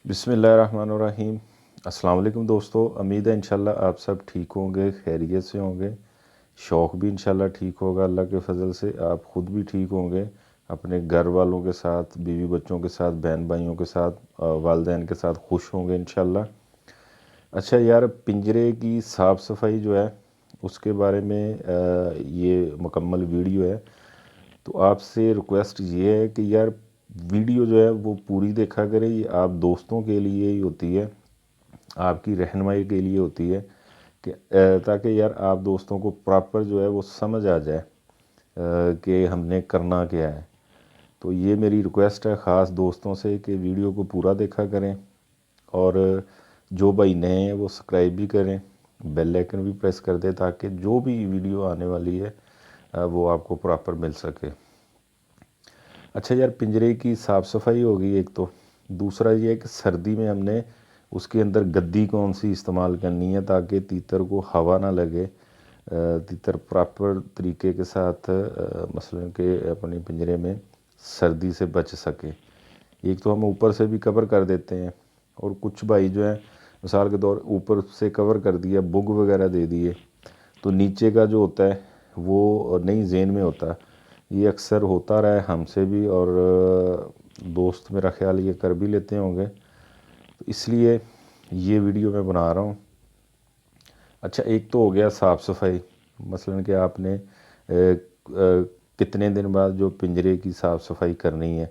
बिस्मिल्लाहिर्रहमानिर्रहीम। अस्सलाम वालेकुम दोस्तों, उम्मीद है इंशाल्लाह आप सब ठीक होंगे, खैरियत से होंगे। शौक़ भी इंशाल्लाह ठीक होगा अल्लाह के फ़ज़ल से। आप ख़ुद भी ठीक होंगे, अपने घर वालों के साथ, बीवी बच्चों के साथ, बहन भाइयों के साथ, वालिदैन के साथ खुश होंगे इंशाल्लाह। अच्छा यार, पिंजरे की साफ़ सफाई जो है उसके बारे में ये मुकम्मल वीडियो है। तो आपसे रिक्वेस्ट ये है कि यार वीडियो जो है वो पूरी देखा करें। ये आप दोस्तों के लिए ही होती है, आपकी रहनुमाई के लिए होती है कि ताकि यार आप दोस्तों को प्रॉपर जो है वो समझ आ जाए कि हमने करना क्या है। तो ये मेरी रिक्वेस्ट है ख़ास दोस्तों से कि वीडियो को पूरा देखा करें, और जो भाई नए हैं वो सब्सक्राइब भी करें, बेल आइकन भी प्रेस कर दें ताकि जो भी वीडियो आने वाली है वो आपको प्रॉपर मिल सके। अच्छा यार, पिंजरे की साफ़ सफाई होगी एक तो, दूसरा ये है कि सर्दी में हमने उसके अंदर गद्दी कौन सी इस्तेमाल करनी है ताकि तीतर को हवा ना लगे, तीतर प्रॉपर तरीके के साथ मसलन के अपने पिंजरे में सर्दी से बच सके। एक तो हम ऊपर से भी कवर कर देते हैं, और कुछ भाई जो है मिसाल के तौर ऊपर से कवर कर दिया, बुग वगैरह दे दिए, तो नीचे का जो होता है वो नहीं ज़हन में होता। ये अक्सर होता रहा है हमसे भी, और दोस्त मेरा ख्याल ये कर भी लेते होंगे, तो इसलिए ये वीडियो मैं बना रहा हूँ। अच्छा, एक तो हो गया साफ़ सफाई, मसलन कि आपने कितने दिन बाद जो पिंजरे की साफ़ सफाई करनी है।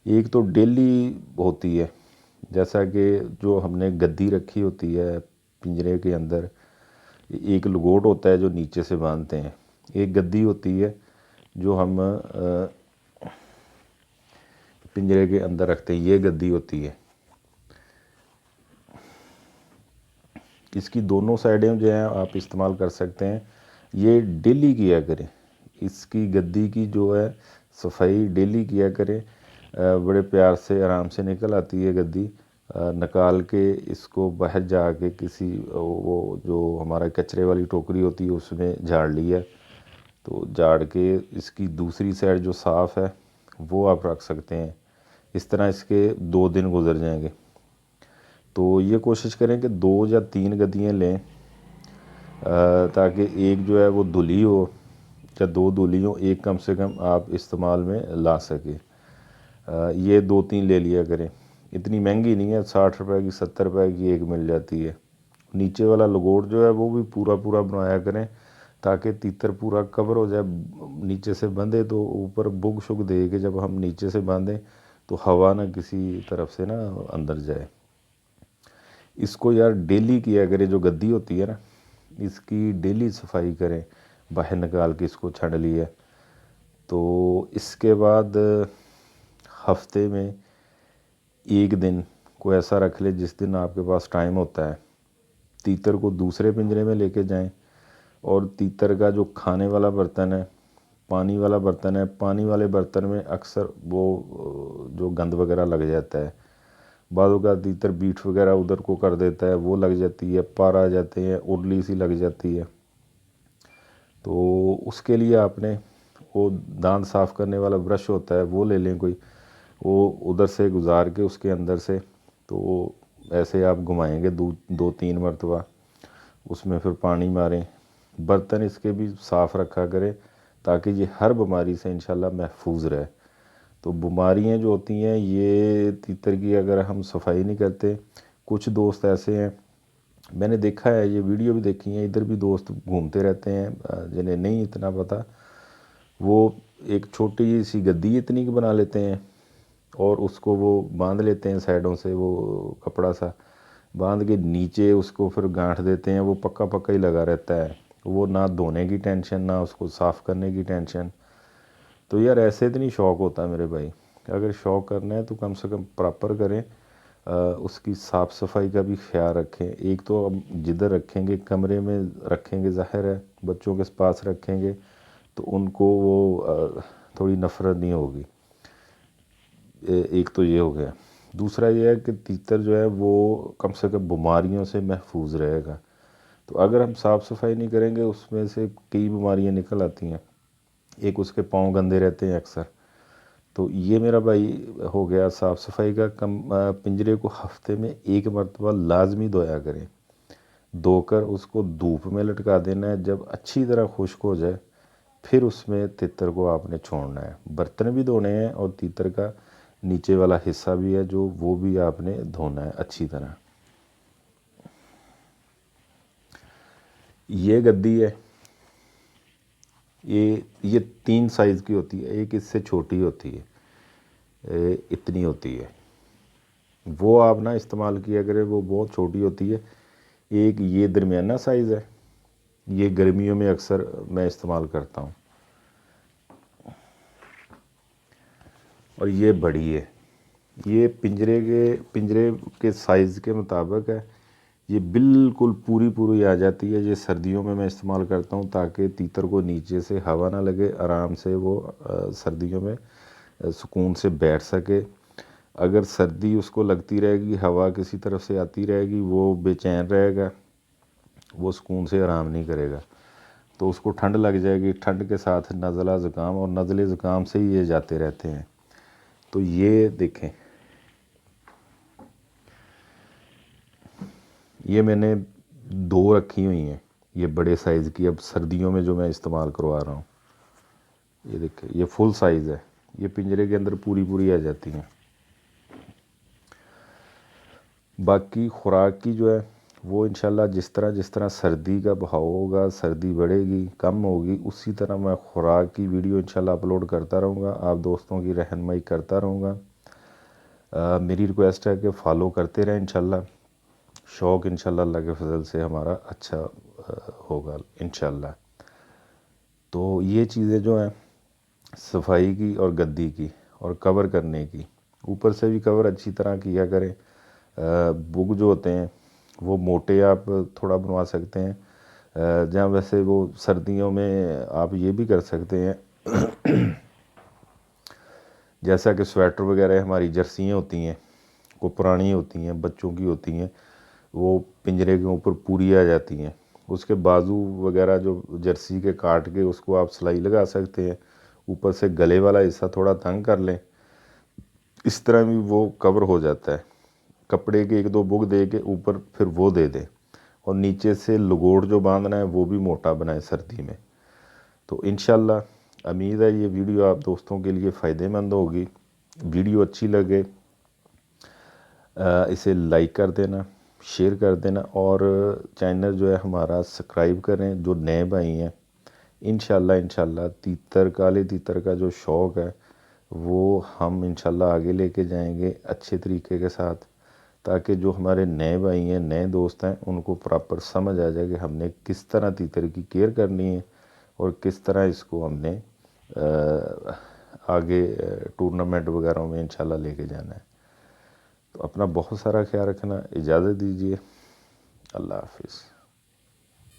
एक तो डेली होती है, जैसा कि जो हमने गद्दी रखी होती है पिंजरे के अंदर, एक लंगोट होता है जो नीचे से बांधते हैं, एक गद्दी होती है जो हम पिंजरे के अंदर रखते हैं, ये गद्दी होती है। इसकी दोनों साइडें जो हैं आप इस्तेमाल कर सकते हैं। ये डेली किया करें, इसकी गद्दी की जो है सफाई डेली किया करें। बड़े प्यार से आराम से निकल आती है गद्दी, निकाल के इसको बाहर जाके किसी वो जो हमारा कचरे वाली टोकरी होती है उसमें झाड़ लिया, तो झाड़ के इसकी दूसरी साइड जो साफ़ है वो आप रख सकते हैं। इस तरह इसके 2 दिन गुजर जाएंगे। तो ये कोशिश करें कि 2 या 3 गद्दियाँ लें, ताकि एक जो है वो धुली हो या 2 धुली हो, एक कम से कम आप इस्तेमाल में ला सके। ये 2-3 ले लिया करें, इतनी महंगी नहीं है, 60 रुपए की 70 रुपए की एक मिल जाती है। नीचे वाला लंगोट जो है वो भी पूरा पूरा बनाया करें ताकि तीतर पूरा कवर हो जाए। नीचे से बंधे तो ऊपर बुग शुग दे के जब हम नीचे से बांधें तो हवा ना किसी तरफ से ना अंदर जाए। इसको यार डेली किया करें, जो गद्दी होती है ना इसकी डेली सफाई करें, बाहर निकाल के इसको छान लिया। तो इसके बाद हफ्ते में एक दिन को ऐसा रख ले जिस दिन आपके पास टाइम होता है, तीतर को दूसरे पिंजरे में लेके जाएं, और तीतर का जो खाने वाला बर्तन है, पानी वाला बर्तन है, पानी वाले बर्तन में अक्सर वो जो गंद वगैरह लग जाता है, बालों का तीतर बीठ वगैरह उधर को कर देता है, वो लग जाती है, पार आ जाते हैं, उरली सी लग जाती है। तो उसके लिए आपने वो दांत साफ़ करने वाला ब्रश होता है वो ले लें कोई, वो उधर से गुजार के उसके अंदर से, तो ऐसे आप घुमाएंगे 2-3 मरतबा, उसमें फिर पानी मारें। बर्तन इसके भी साफ़ रखा करें ताकि ये हर बीमारी से इंशाल्लाह महफूज रहे। तो बीमारियां जो होती हैं ये तीतर की अगर हम सफाई नहीं करते, कुछ दोस्त ऐसे हैं, मैंने देखा है, ये वीडियो भी देखी है, इधर भी दोस्त घूमते रहते हैं जिन्हें नहीं इतना पता, वो एक छोटी सी गद्दी इतनी की बना लेते हैं और उसको वो बांध लेते हैं साइडों से, वो कपड़ा सा बांध के नीचे उसको फिर गांठ देते हैं, वो पक्का पक्का ही लगा रहता है। वो ना धोने की टेंशन, ना उसको साफ़ करने की टेंशन। तो यार ऐसे तो नहीं शौक़ होता मेरे भाई, अगर शौक़ करना है तो कम से कम प्रॉपर करें, उसकी साफ़ सफाई का भी ख्याल रखें। एक तो अब जिधर रखेंगे कमरे में रखेंगे, ज़ाहिर है बच्चों के पास रखेंगे तो उनको वो थोड़ी नफ़रत नहीं होगी। एक तो ये हो गया। दूसरा ये है कि तीतर जो है वो कम से कम बीमारियों से महफूज रहेगा। तो अगर हम साफ़ सफाई नहीं करेंगे उसमें से कई बीमारियां निकल आती हैं। एक उसके पाँव गंदे रहते हैं अक्सर, تو یہ میرا بھائی ہو گیا صاف صفائی کا پنجرے کو ہفتے میں 1 مرتبہ لازمی دھویا کریں، دھو کر اس کو دھوپ میں لٹکا دینا ہے، جب اچھی طرح خشک ہو جائے پھر اس میں تیتر کو آپ نے چھوڑنا ہے، برتن بھی دھونے ہیں اور تیتر کا نیچے والا حصہ بھی ہے جو وہ بھی آپ نے دھونا ہے اچھی طرح۔ یہ گدی ہے، یہ 3 سائز کی ہوتی ہے، ایک اس سے چھوٹی ہوتی ہے، اتنی ہوتی ہے، وہ آپ نہ استعمال کیا کرے، وہ بہت چھوٹی ہوتی ہے۔ ایک یہ درمیانہ سائز ہے، یہ گرمیوں میں اکثر میں استعمال کرتا ہوں، اور یہ بڑی ہے، یہ پنجرے کے سائز کے مطابق ہے، یہ بالکل پوری آ جاتی ہے۔ یہ سردیوں میں استعمال کرتا ہوں تاکہ تیتر کو نیچے سے ہوا نہ لگے، آرام سے وہ سردیوں میں سکون سے بیٹھ سکے۔ اگر سردی اس کو لگتی رہے گی، ہوا کسی طرف سے آتی رہے گی، وہ بے چین رہے گا، وہ سکون سے آرام نہیں کرے گا، تو اس کو ٹھنڈ لگ جائے گی، ٹھنڈ کے ساتھ نزلہ زکام، اور نزلے زکام سے ہی یہ جاتے رہتے ہیں۔ تو یہ دیکھیں، یہ میں نے 2 رکھی ہوئی ہیں، یہ بڑے سائز کی، اب سردیوں میں جو میں استعمال کروا رہا ہوں۔ یہ دیکھیں، یہ فل سائز ہے، یہ پنجرے کے اندر پوری آ جاتی ہیں۔ باقی خوراک کی جو ہے وہ انشاءاللہ جس طرح سردی کا بہاؤ ہوگا، سردی بڑھے گی، کم ہوگی، اسی طرح میں خوراک کی ویڈیو انشاءاللہ اپلوڈ کرتا رہوں گا، آپ دوستوں کی رہنمائی کرتا رہوں گا۔ میری ریکویسٹ ہے کہ فالو کرتے رہیں انشاءاللہ، شوق انشاءاللہ اللہ کے فضل سے ہمارا اچھا ہوگا انشاءاللہ۔ تو یہ چیزیں جو ہیں صفائی کی اور گدی کی اور کور کرنے کی، اوپر سے بھی کور اچھی طرح کیا کریں۔ بگ جو ہوتے ہیں وہ موٹے آپ تھوڑا بنوا سکتے ہیں، جہاں ویسے وہ سردیوں میں آپ یہ بھی کر سکتے ہیں، جیسا کہ سویٹر وغیرہ ہماری جرسیاں ہوتی ہیں، وہ پرانی ہوتی ہیں، بچوں کی ہوتی ہیں، وہ پنجرے کے اوپر پوری آ جاتی ہیں، اس کے بازو وغیرہ جو جرسی کے کاٹ کے اس کو آپ سلائی لگا سکتے ہیں، اوپر سے گلے والا حصہ تھوڑا تنگ کر لیں، اس طرح بھی وہ کور ہو جاتا ہے۔ کپڑے کے 1-2 بگ دے کے اوپر پھر وہ دے دیں، اور نیچے سے لگوڑ جو باندھنا ہے وہ بھی موٹا بنائیں سردی میں۔ تو انشاءاللہ امید ہے یہ ویڈیو آپ دوستوں کے لیے فائدہ مند ہوگی۔ ویڈیو اچھی لگے اسے لائک کر دینا، شیئر کر دینا، اور چینل جو ہے ہمارا سبسکرائب کریں جو نئے بھائی ہیں۔ انشاءاللہ کالے تیتر کا جو شوق ہے وہ ہم انشاءاللہ آگے لے کے جائیں گے اچھے طریقے کے ساتھ، تاکہ جو ہمارے نئے بھائی ہیں، نئے دوست ہیں، ان کو پراپر سمجھ آ جائے کہ ہم نے کس طرح تیتر کی کیئر کرنی ہے اور کس طرح اس کو ہم نے آگے ٹورنامنٹ وغیرہ میں انشاءاللہ لے کے جانا ہے۔ تو اپنا بہت سارا خیال رکھنا، اجازت دیجیے، اللہ حافظ۔